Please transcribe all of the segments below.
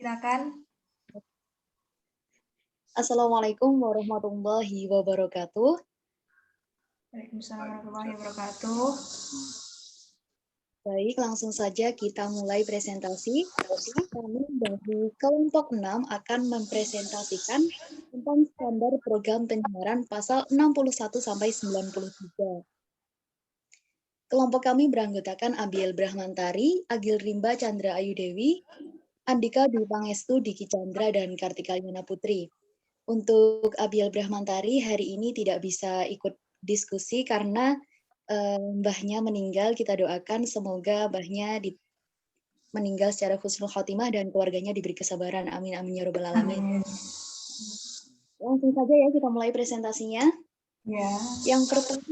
Silakan. Assalamualaikum warahmatullahi wabarakatuh. Waalaikumsalam warahmatullahi wabarakatuh. Baik, langsung saja kita mulai presentasi. Kami dari kelompok 6 akan mempresentasikan tentang standar program penyiaran pasal 61 sampai 93. Kelompok kami beranggotakan Abiel Brahmantari, Agil Rimba Chandra Ayu Dewi, Andika Dwi Pangestu, Diki Chandra, dan Kartika Yuna Putri. Untuk Abiel Brahmantari hari ini tidak bisa ikut diskusi karena mbahnya meninggal. Kita doakan semoga mbahnya meninggal secara husnul khotimah dan keluarganya diberi kesabaran. Amin amin ya robbal alamin. Langsung saja ya kita mulai presentasinya. Ya. Yang pertama,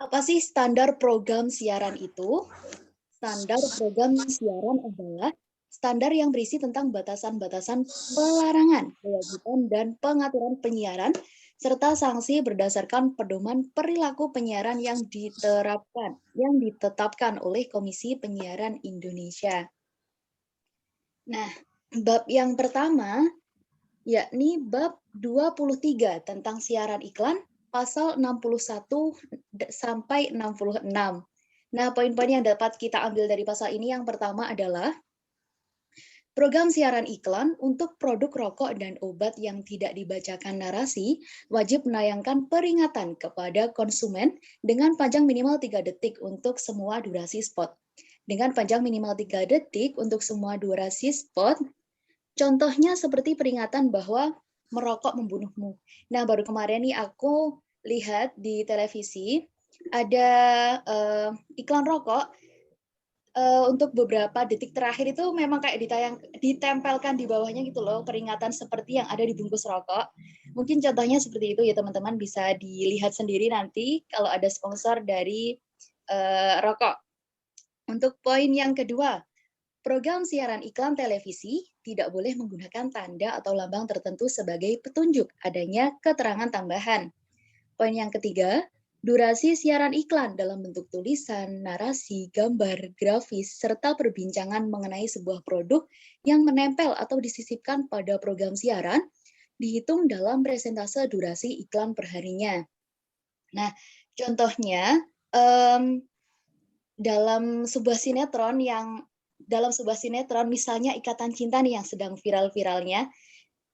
apa sih standar program siaran itu? Standar program siaran adalah standar yang berisi tentang batasan-batasan pelarangan, kewajiban, dan pengaturan penyiaran, serta sanksi berdasarkan pedoman perilaku penyiaran yang ditetapkan oleh Komisi Penyiaran Indonesia. Nah, bab yang pertama, yakni bab 23 tentang siaran iklan, pasal 61 sampai 66. Nah, poin-poin yang dapat kita ambil dari pasal ini yang pertama adalah program siaran iklan untuk produk rokok dan obat yang tidak dibacakan narasi wajib menayangkan peringatan kepada konsumen dengan panjang minimal 3 detik untuk semua durasi spot. Dengan panjang minimal 3 detik untuk semua durasi spot, contohnya seperti peringatan bahwa merokok membunuhmu. Nah, baru kemarin nih aku lihat di televisi ada iklan rokok untuk beberapa detik terakhir itu memang kayak ditempelkan di bawahnya gitu loh, peringatan seperti yang ada di bungkus rokok. Mungkin contohnya seperti itu ya teman-teman, bisa dilihat sendiri nanti kalau ada sponsor dari rokok. Untuk poin yang kedua, program siaran iklan televisi tidak boleh menggunakan tanda atau lambang tertentu sebagai petunjuk adanya keterangan tambahan. Poin yang ketiga, durasi siaran iklan dalam bentuk tulisan, narasi, gambar, grafis, serta perbincangan mengenai sebuah produk yang menempel atau disisipkan pada program siaran dihitung dalam persentase durasi iklan perharinya. Nah, contohnya dalam sebuah sinetron misalnya Ikatan Cinta nih yang sedang viral-viralnya,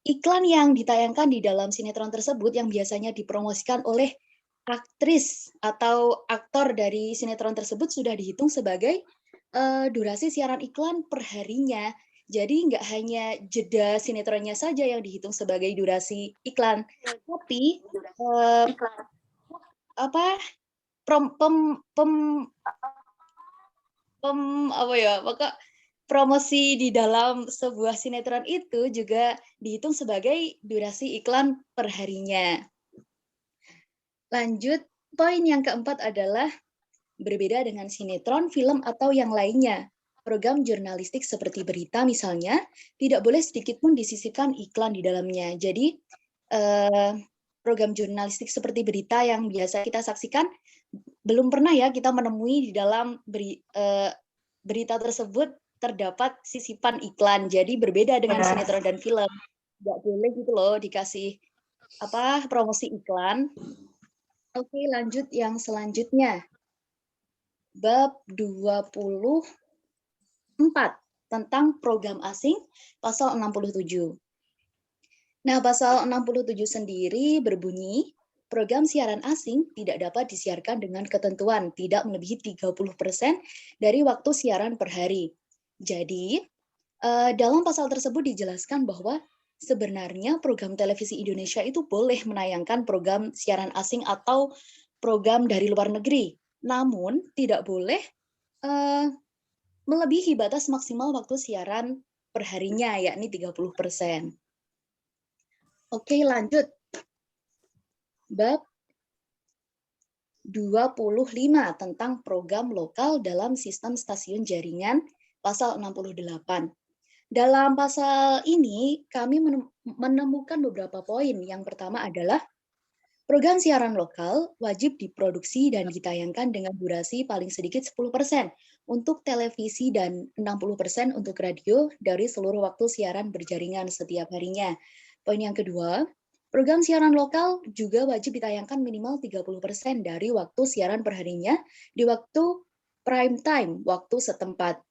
iklan yang ditayangkan di dalam sinetron tersebut yang biasanya dipromosikan oleh aktris atau aktor dari sinetron tersebut sudah dihitung sebagai durasi siaran iklan per harinya. Jadi nggak hanya jeda sinetronnya saja yang dihitung sebagai durasi iklan, tapi promosi di dalam sebuah sinetron itu juga dihitung sebagai durasi iklan perharinya. Lanjut, poin yang keempat adalah berbeda dengan sinetron, film, atau yang lainnya. Program jurnalistik seperti berita misalnya, tidak boleh sedikit pun disisipkan iklan di dalamnya. Jadi, program jurnalistik seperti berita yang biasa kita saksikan, belum pernah ya kita menemui di dalam berita tersebut terdapat sisipan iklan. Jadi berbeda dengan sinetron dan film. Nggak boleh gitu loh dikasih promosi iklan. Oke, lanjut yang selanjutnya. Bab 24 tentang program asing, pasal 67. Nah, pasal 67 sendiri berbunyi, program siaran asing tidak dapat disiarkan dengan ketentuan tidak melebihi 30% dari waktu siaran per hari. Jadi, dalam pasal tersebut dijelaskan bahwa sebenarnya program televisi Indonesia itu boleh menayangkan program siaran asing atau program dari luar negeri. Namun, tidak boleh melebihi batas maksimal waktu siaran perharinya, yakni 30%. Oke, lanjut. Bab 25 tentang program lokal dalam sistem stasiun jaringan, pasal 68. Dalam pasal ini, kami menemukan beberapa poin. Yang pertama adalah Program siaran lokal wajib diproduksi dan ditayangkan dengan durasi paling sedikit 10% untuk televisi dan 60% untuk radio dari seluruh waktu siaran berjaringan setiap harinya. Poin yang kedua, program siaran lokal juga wajib ditayangkan minimal 30% dari waktu siaran perharinya di waktu prime time, waktu setempat.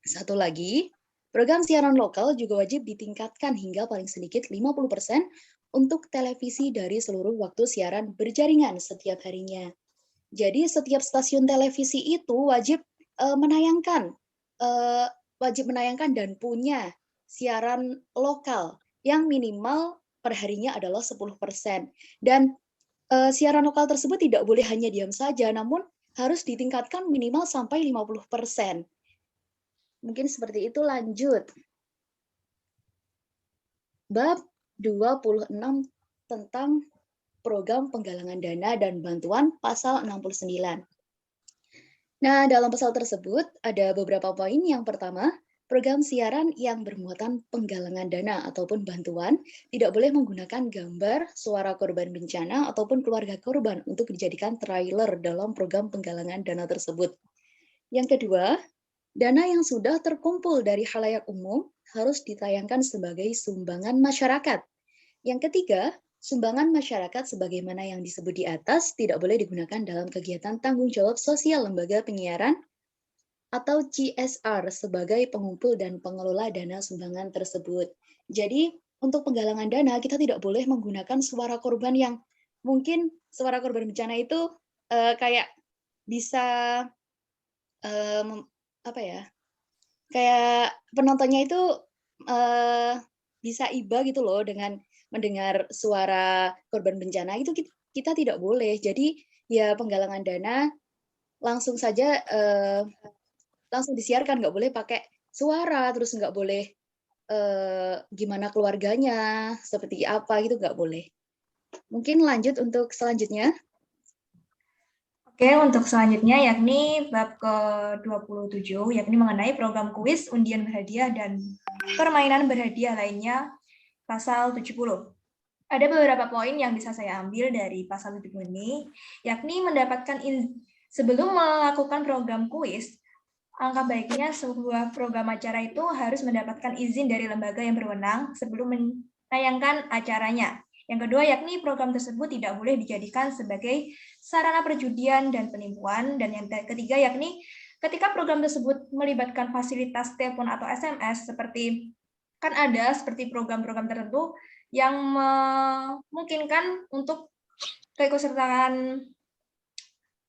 Satu lagi, program siaran lokal juga wajib ditingkatkan hingga paling sedikit 50% untuk televisi dari seluruh waktu siaran berjaringan setiap harinya. Jadi setiap stasiun televisi itu menayangkan dan punya siaran lokal yang minimal perharinya adalah 10%. Dan siaran lokal tersebut tidak boleh hanya diam saja, namun harus ditingkatkan minimal sampai 50%. Mungkin seperti itu, lanjut. Bab 26 tentang program penggalangan dana dan bantuan pasal 69. Nah, dalam pasal tersebut ada beberapa poin. Yang pertama, program siaran yang bermuatan penggalangan dana ataupun bantuan tidak boleh menggunakan gambar, suara korban bencana, ataupun keluarga korban untuk dijadikan trailer dalam program penggalangan dana tersebut. Yang kedua, dana yang sudah terkumpul dari khalayak umum harus ditayangkan sebagai sumbangan masyarakat. Yang ketiga, sumbangan masyarakat sebagaimana yang disebut di atas tidak boleh digunakan dalam kegiatan tanggung jawab sosial lembaga penyiaran atau CSR sebagai pengumpul dan pengelola dana sumbangan tersebut. Jadi, untuk penggalangan dana kita tidak boleh menggunakan suara korban yang mungkin suara korban bencana itu kayak bisa kayak penontonnya itu bisa iba gitu loh dengan mendengar suara korban bencana, itu kita tidak boleh. Jadi ya penggalangan dana langsung saja langsung disiarkan, nggak boleh pakai suara, terus nggak boleh gimana keluarganya, seperti apa gitu, nggak boleh. Mungkin lanjut untuk selanjutnya. Oke, untuk selanjutnya yakni bab ke-27, yakni mengenai program kuis, undian berhadiah, dan permainan berhadiah lainnya, pasal 70. Ada beberapa poin yang bisa saya ambil dari pasal 70 ini, yakni mendapatkan sebelum melakukan program kuis, angka baiknya sebuah program acara itu harus mendapatkan izin dari lembaga yang berwenang sebelum menayangkan acaranya. Yang kedua, yakni program tersebut tidak boleh dijadikan sebagai sarana perjudian dan penipuan. Dan yang ketiga, yakni ketika program tersebut melibatkan fasilitas telepon atau SMS, seperti kan ada seperti program-program tertentu yang memungkinkan untuk keikutsertaan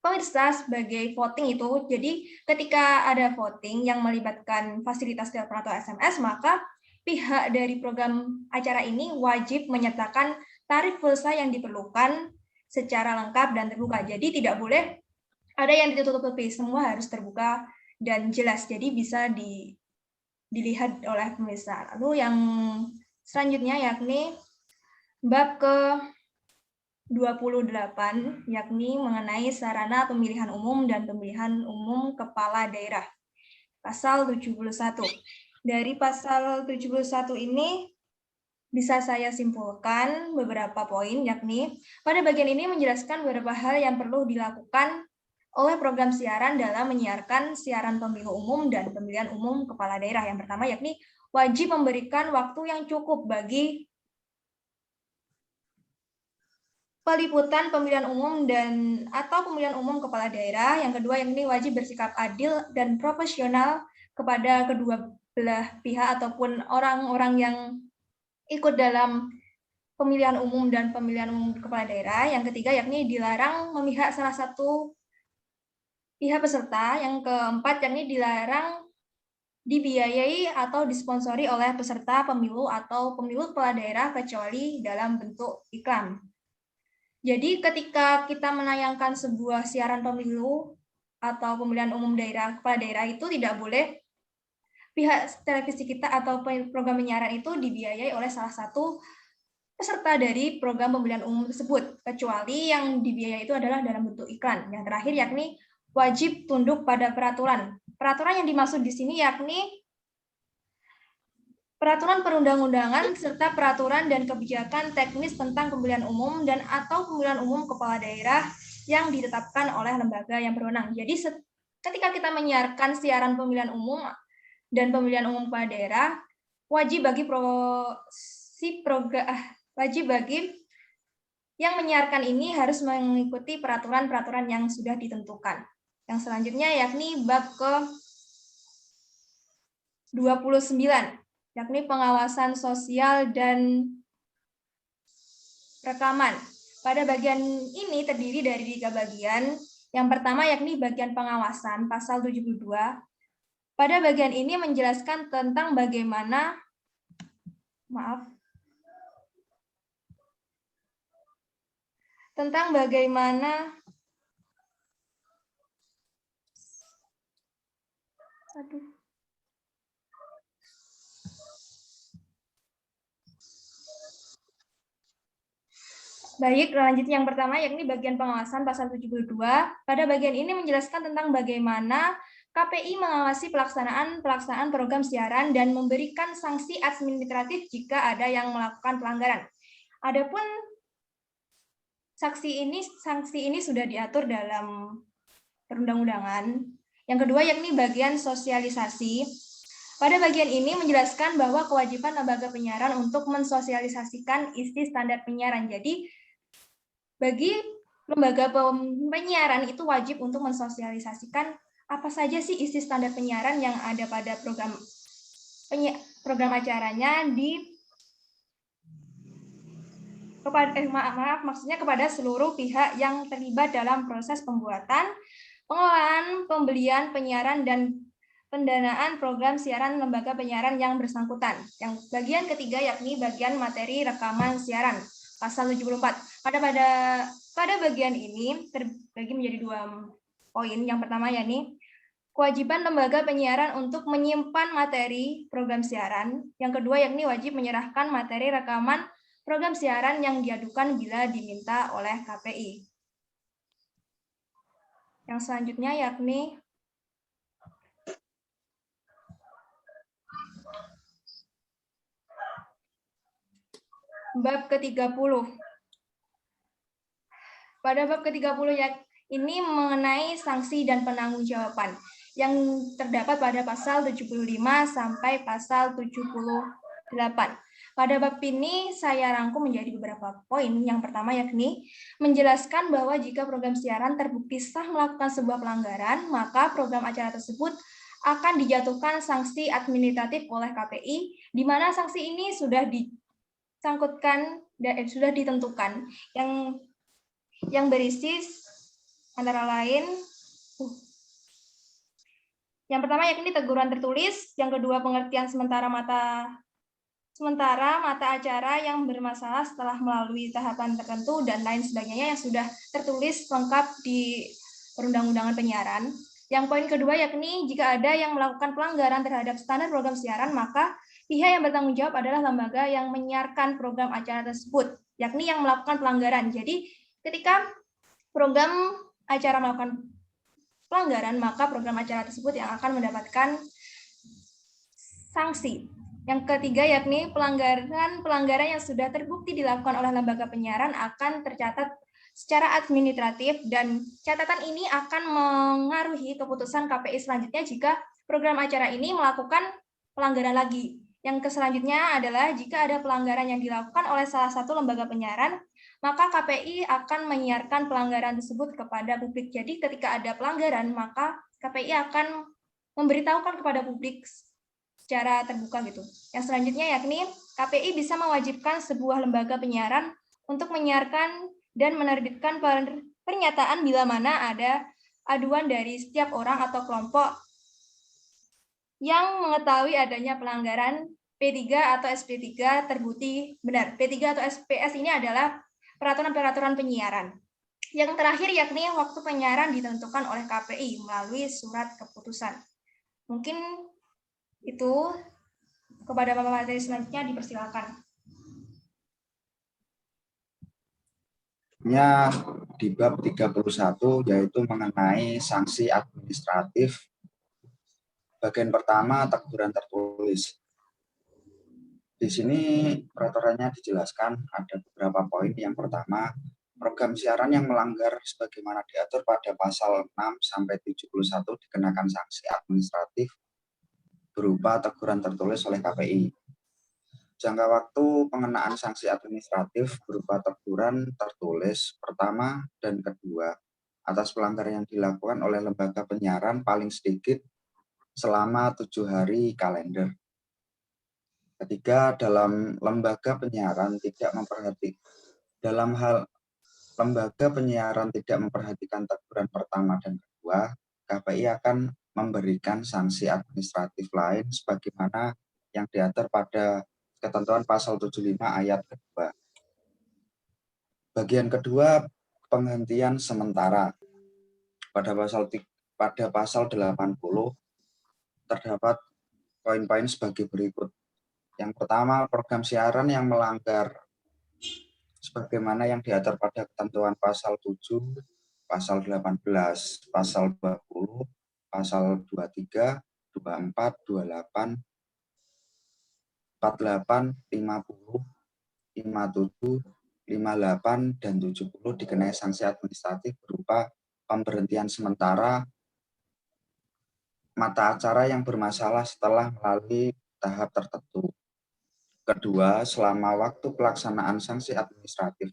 pemirsa sebagai voting itu. Jadi ketika ada voting yang melibatkan fasilitas telepon atau SMS, maka pihak dari program acara ini wajib menyertakan tarif pulsa yang diperlukan secara lengkap dan terbuka. Jadi tidak boleh ada yang ditutup-tutupi, semua harus terbuka dan jelas. Jadi bisa dilihat oleh pemirsa. Lalu yang selanjutnya yakni bab ke-28, yakni mengenai sarana pemilihan umum dan pemilihan umum kepala daerah. Pasal 71. Dari pasal 71 ini bisa saya simpulkan beberapa poin, yakni pada bagian ini menjelaskan beberapa hal yang perlu dilakukan oleh program siaran dalam menyiarkan siaran pemilu umum dan pemilihan umum kepala daerah. Yang pertama yakni wajib memberikan waktu yang cukup bagi peliputan pemilihan umum dan atau pemilihan umum kepala daerah. Yang kedua yakni wajib bersikap adil dan profesional kepada kedua belah pihak ataupun orang-orang yang ikut dalam pemilihan umum dan pemilihan umum kepala daerah. Yang ketiga yakni dilarang memihak salah satu pihak peserta. Yang keempat yakni dilarang dibiayai atau disponsori oleh peserta pemilu atau pemilu kepala daerah kecuali dalam bentuk iklan. Jadi ketika kita menayangkan sebuah siaran pemilu atau pemilihan umum daerah kepala daerah itu tidak boleh pihak televisi kita atau program penyiaran itu dibiayai oleh salah satu peserta dari program pemilihan umum tersebut, kecuali yang dibiayai itu adalah dalam bentuk iklan. Yang terakhir yakni wajib tunduk pada peraturan. Peraturan yang dimaksud di sini yakni peraturan perundang-undangan serta peraturan dan kebijakan teknis tentang pemilihan umum dan atau pemilihan umum kepala daerah yang ditetapkan oleh lembaga yang berwenang. Jadi ketika kita menyiarkan siaran pemilihan umum dan pemilihan umum kepala daerah, wajib bagi yang menyiarkan ini harus mengikuti peraturan-peraturan yang sudah ditentukan. Yang selanjutnya yakni bab ke-29, yakni pengawasan sosial dan rekaman. Pada bagian ini terdiri dari 3 bagian. Yang pertama yakni bagian pengawasan, pasal 72. Pada bagian ini menjelaskan tentang bagaimana, Baik, lanjut yang pertama yakni bagian pengawasan pasal 72. Pada bagian ini menjelaskan tentang bagaimana KPI mengawasi pelaksanaan program siaran dan memberikan sanksi administratif jika ada yang melakukan pelanggaran. Adapun sanksi ini sudah diatur dalam perundang-undangan. Yang kedua yakni bagian sosialisasi. Pada bagian ini menjelaskan bahwa kewajiban lembaga penyiaran untuk mensosialisasikan isi standar penyiaran. Jadi bagi lembaga penyiaran itu wajib untuk mensosialisasikan apa saja sih isi standar penyiaran yang ada pada program acaranya kepada seluruh pihak yang terlibat dalam proses pembuatan, pengolahan, pembelian, penyiaran, dan pendanaan program siaran lembaga penyiaran yang bersangkutan. Yang bagian ketiga yakni bagian materi rekaman siaran, pasal 74. Pada bagian ini terbagi menjadi 2 poin. Yang pertama yakni kewajiban lembaga penyiaran untuk menyimpan materi program siaran. Yang kedua yakni wajib menyerahkan materi rekaman program siaran yang diadukan bila diminta oleh KPI. Yang selanjutnya yakni bab ke-30. Pada bab ke-30 ini mengenai sanksi dan penangguhjawaban yang terdapat pada pasal 75 sampai pasal 78. Pada bab ini saya rangkum menjadi beberapa poin. Yang pertama yakni menjelaskan bahwa jika program siaran terbukti sah melakukan sebuah pelanggaran, maka program acara tersebut akan dijatuhkan sanksi administratif oleh KPI, di mana sanksi ini sudah sudah ditentukan yang berisi antara lain yang pertama yakni teguran tertulis, yang kedua pengertian sementara mata acara yang bermasalah setelah melalui tahapan tertentu dan lain sebagainya yang sudah tertulis lengkap di perundang-undangan penyiaran. Yang poin kedua yakni jika ada yang melakukan pelanggaran terhadap standar program siaran, maka pihak yang bertanggung jawab adalah lembaga yang menyiarkan program acara tersebut, yakni yang melakukan pelanggaran. Jadi ketika program acara melakukan pelanggaran, maka program acara tersebut yang akan mendapatkan sanksi. Yang ketiga yakni pelanggaran yang sudah terbukti dilakukan oleh lembaga penyiaran akan tercatat secara administratif dan catatan ini akan mengaruhi keputusan KPI selanjutnya jika program acara ini melakukan pelanggaran lagi. Yang selanjutnya adalah jika ada pelanggaran yang dilakukan oleh salah satu lembaga penyiaran, maka KPI akan menyiarkan pelanggaran tersebut kepada publik. Jadi ketika ada pelanggaran, maka KPI akan memberitahukan kepada publik secara terbuka gitu. Yang selanjutnya yakni KPI bisa mewajibkan sebuah lembaga penyiaran untuk menyiarkan dan menerbitkan pernyataan bila mana ada aduan dari setiap orang atau kelompok yang mengetahui adanya pelanggaran P3 atau SP3 terbukti benar. P3 atau SPS ini adalah peraturan-peraturan penyiaran. Yang terakhir yakni waktu penyiaran ditentukan oleh KPI melalui surat keputusan. Mungkin itu. Kepada Bapak materi selanjutnya dipersilakan. Di bab 31 yaitu mengenai sanksi administratif. Bagian pertama teguran tertulis. Di sini peraturannya dijelaskan ada beberapa poin. Yang pertama, program siaran yang melanggar sebagaimana diatur pada pasal 6 sampai 71 dikenakan sanksi administratif berupa teguran tertulis oleh KPI. Jangka waktu pengenaan sanksi administratif berupa teguran tertulis pertama dan kedua atas pelanggaran yang dilakukan oleh lembaga penyiaran paling sedikit selama 7 hari kalender. Ketiga, dalam lembaga penyiaran tidak memperhatikan teguran pertama dan kedua, KPI akan memberikan sanksi administratif lain sebagaimana yang diatur pada ketentuan pasal 75 ayat kedua. Bagian kedua, penghentian sementara. Pada pasal 80 terdapat poin-poin sebagai berikut. Yang pertama, program siaran yang melanggar sebagaimana yang diatur pada ketentuan pasal 7, pasal 18, pasal 20, pasal 23, 24, 28, 48, 50, 57, 58, dan 70 dikenai sanksi administratif berupa pemberhentian sementara mata acara yang bermasalah setelah melalui tahap tertentu. Kedua, selama waktu pelaksanaan sanksi administratif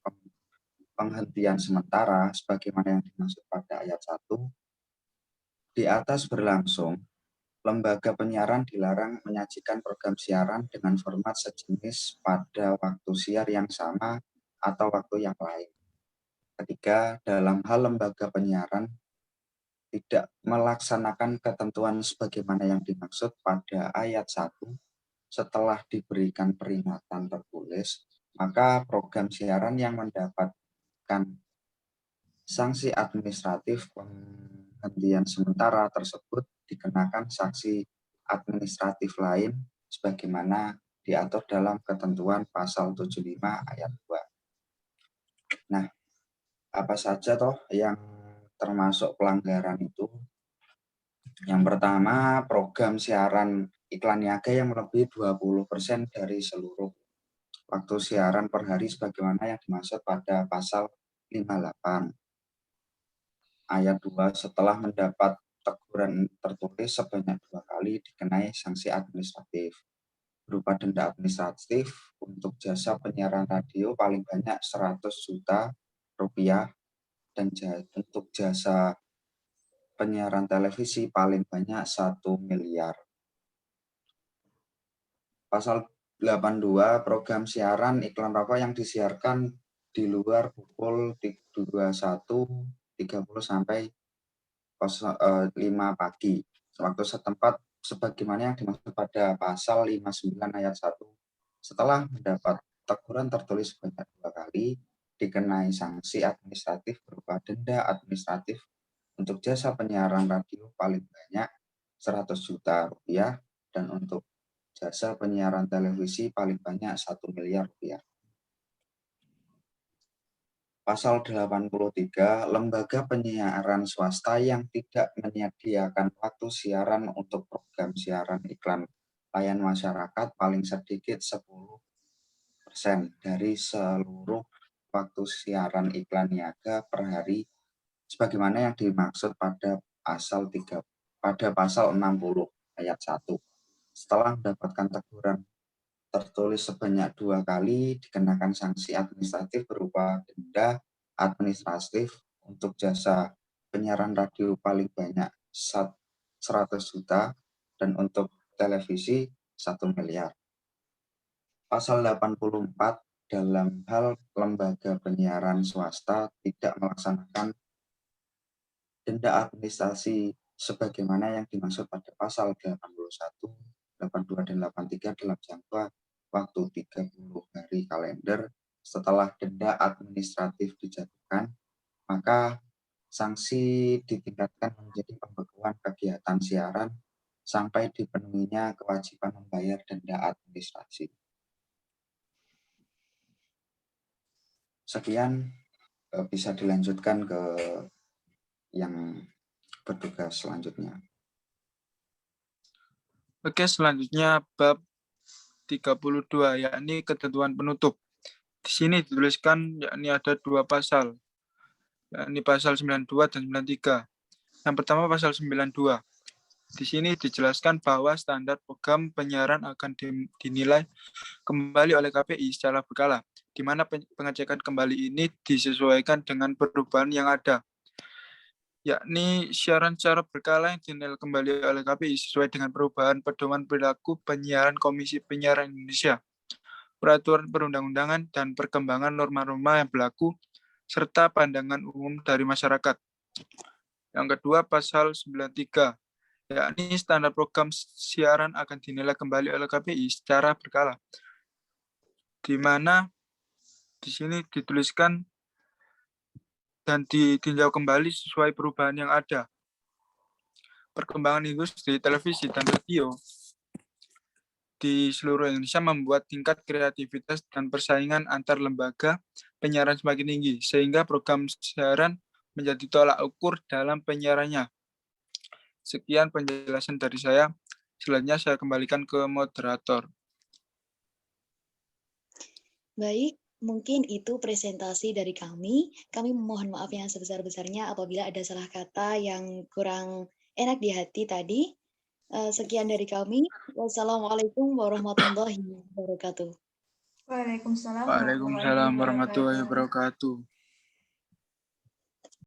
penghentian sementara sebagaimana yang dimaksud pada ayat 1 di atas berlangsung, lembaga penyiaran dilarang menyajikan program siaran dengan format sejenis pada waktu siar yang sama atau waktu yang lain. Ketiga, dalam hal lembaga penyiaran tidak melaksanakan ketentuan sebagaimana yang dimaksud pada ayat 1 setelah diberikan peringatan tertulis, maka program siaran yang mendapatkan sanksi administratif penghentian sementara tersebut dikenakan sanksi administratif lain sebagaimana diatur dalam ketentuan pasal 75 ayat 2. Nah, apa saja toh yang termasuk pelanggaran itu? Yang pertama, program siaran iklan niaga yang melebihi 20% dari seluruh waktu siaran per hari sebagaimana yang dimaksud pada pasal 58 ayat 2 setelah mendapat teguran tertulis sebanyak 2 kali dikenai sanksi administratif berupa denda administratif untuk jasa penyiaran radio paling banyak 100 juta rupiah dan untuk jasa penyiaran televisi paling banyak 1 miliar. Pasal 82, program siaran iklan rokok yang disiarkan di luar pukul 21.30 sampai 5 pagi. Waktu setempat sebagaimana yang dimaksud pada pasal 59 ayat 1. Setelah mendapat teguran tertulis sebanyak 2 kali, dikenai sanksi administratif berupa denda administratif untuk jasa penyiaran radio paling banyak 100 juta rupiah dan untuk jasa penyiaran televisi paling banyak 1 miliar rupiah. Pasal 83, lembaga penyiaran swasta yang tidak menyediakan waktu siaran untuk program siaran iklan layan masyarakat paling sedikit 10% dari seluruh waktu siaran iklan niaga per hari sebagaimana yang dimaksud pada pasal 60 ayat 1. Setelah mendapatkan teguran tertulis sebanyak 2 kali dikenakan sanksi administratif berupa denda administratif untuk jasa penyiaran radio paling banyak 100 juta dan untuk televisi 1 miliar. Pasal 84 dalam hal lembaga penyiaran swasta tidak melaksanakan denda administrasi sebagaimana yang dimaksud pada pasal 81, 82, dan 83 dalam jangka waktu 30 hari kalender setelah denda administratif dijatuhkan, maka sanksi ditingkatkan menjadi pembekuan kegiatan siaran sampai dipenuhinya kewajiban membayar denda administrasi. Sekian, bisa dilanjutkan ke yang bertugas selanjutnya. Oke, selanjutnya bab 32, yakni ketentuan penutup. Di sini dituliskan yakni ada 2 pasal, yakni pasal 92 dan 93. Yang pertama pasal 92. Di sini dijelaskan bahwa standar program penyiaran akan dinilai kembali oleh KPI secara berkala, di mana pengecekan kembali ini disesuaikan dengan perubahan yang ada, yakni siaran secara berkala yang dinilai kembali oleh KPI sesuai dengan perubahan pedoman perilaku penyiaran Komisi Penyiaran Indonesia, peraturan perundang-undangan, dan perkembangan norma-norma yang berlaku, serta pandangan umum dari masyarakat. Yang kedua, pasal 93, yakni standar program siaran akan dinilai kembali oleh KPI secara berkala, di mana di sini dituliskan dan ditinjau kembali sesuai perubahan yang ada. Perkembangan industri televisi dan radio di seluruh Indonesia membuat tingkat kreativitas dan persaingan antar lembaga penyiaran semakin tinggi, sehingga program siaran menjadi tolak ukur dalam penyiarannya. Sekian penjelasan dari saya. Selanjutnya saya kembalikan ke moderator. Baik, mungkin itu presentasi dari kami. Kami memohon maaf yang sebesar-besarnya apabila ada salah kata yang kurang enak di hati tadi. Sekian dari kami. Wassalamualaikum warahmatullahi wabarakatuh. Waalaikumsalam Waalaikumsalam warahmatullahi wabarakatuh.